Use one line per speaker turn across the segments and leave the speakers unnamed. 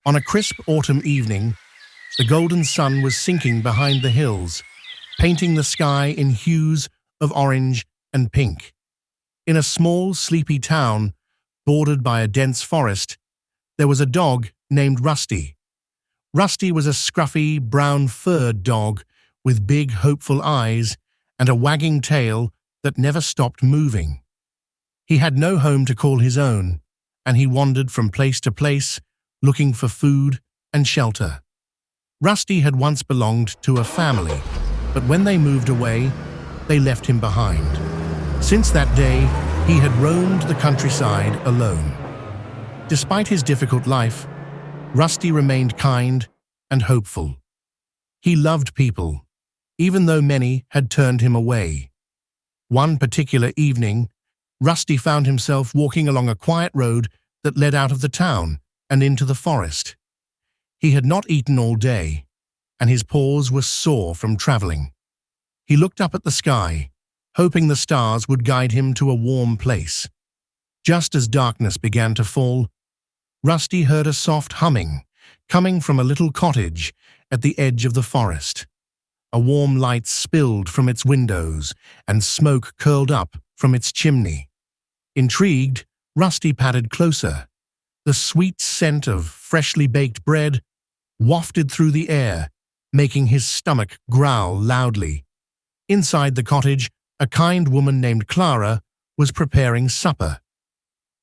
On a crisp autumn evening, the golden sun was sinking behind the hills, painting the sky in hues of orange and pink. In a small, sleepy town, bordered by a dense forest, there was a dog named Rusty. Rusty was a scruffy, brown-furred dog with big, hopeful eyes and a wagging tail that never stopped moving. He had no home to call his own, and he wandered from place to place, looking for food and shelter. Rusty had once belonged to a family, but when they moved away, they left him behind. Since that day, he had roamed the countryside alone. Despite his difficult life, Rusty remained kind and hopeful. He loved people, even though many had turned him away. One particular evening, Rusty found himself walking along a quiet road that led out of the town and into the forest. He had not eaten all day, and his paws were sore from traveling. He looked up at the sky, hoping the stars would guide him to a warm place. Just as darkness began to fall, Rusty heard a soft humming coming from a little cottage at the edge of the forest. A warm light spilled from its windows, and smoke curled up from its chimney. Intrigued, Rusty padded closer. The sweet scent of freshly baked bread wafted through the air, making his stomach growl loudly. Inside the cottage, a kind woman named Clara was preparing supper.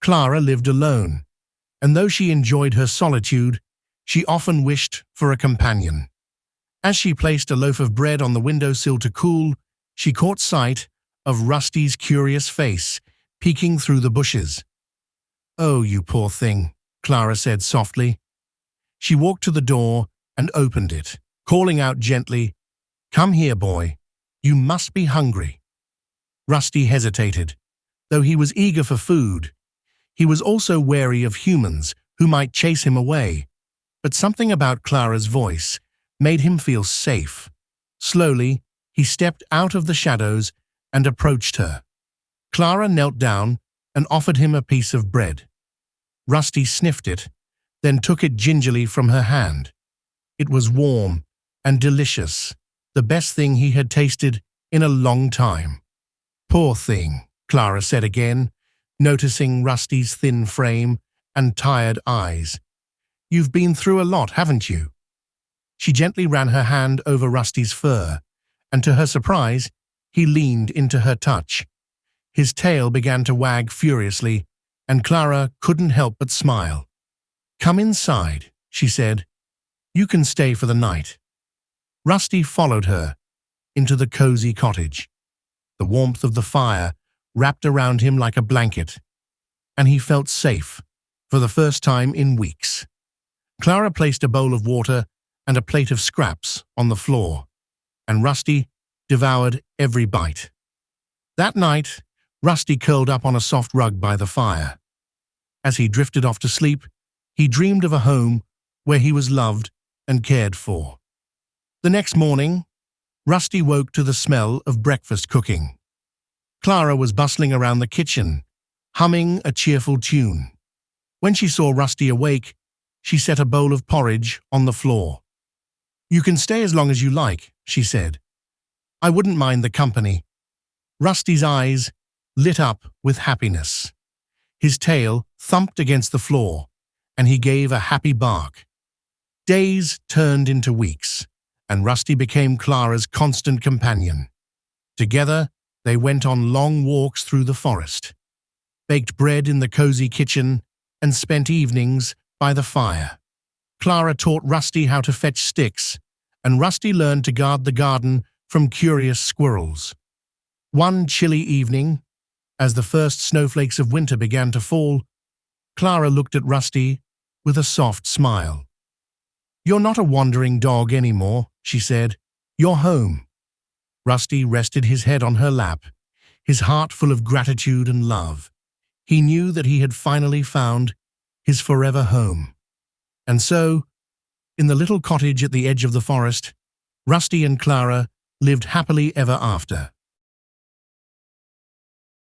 Clara lived alone, and though she enjoyed her solitude, she often wished for a companion. As she placed a loaf of bread on the windowsill to cool, she caught sight of Rusty's curious face peeking through the bushes. "Oh, you poor thing," Clara said softly. She walked to the door and opened it, calling out gently, "Come here, boy. You must be hungry." Rusty hesitated. Though he was eager for food, he was also wary of humans who might chase him away. But something about Clara's voice made him feel safe. Slowly, he stepped out of the shadows and approached her. Clara knelt down and offered him a piece of bread. Rusty sniffed it, then took it gingerly from her hand. It was warm and delicious, the best thing he had tasted in a long time. "Poor thing," Clara said again, noticing Rusty's thin frame and tired eyes. "You've been through a lot, haven't you?" She gently ran her hand over Rusty's fur, and to her surprise, he leaned into her touch. His tail began to wag furiously, and Clara couldn't help but smile. "Come inside," she said. "You can stay for the night." Rusty followed her into the cozy cottage. The warmth of the fire wrapped around him like a blanket, and he felt safe for the first time in weeks. Clara placed a bowl of water and a plate of scraps on the floor, and Rusty devoured every bite. That night, Rusty curled up on a soft rug by the fire. As he drifted off to sleep, he dreamed of a home where he was loved and cared for. The next morning, Rusty woke to the smell of breakfast cooking. Clara was bustling around the kitchen, humming a cheerful tune. When she saw Rusty awake, she set a bowl of porridge on the floor. "You can stay as long as you like," she said. "I wouldn't mind the company." Rusty's eyes lit up with happiness. His tail thumped against the floor, and he gave a happy bark. Days turned into weeks, and Rusty became Clara's constant companion. Together, they went on long walks through the forest, baked bread in the cozy kitchen, and spent evenings by the fire. Clara taught Rusty how to fetch sticks, and Rusty learned to guard the garden from curious squirrels. One chilly evening, as the first snowflakes of winter began to fall, Clara looked at Rusty with a soft smile. "You're not a wandering dog anymore," she said. "You're home." Rusty rested his head on her lap, his heart full of gratitude and love. He knew that he had finally found his forever home. And so, in the little cottage at the edge of the forest, Rusty and Clara lived happily ever after.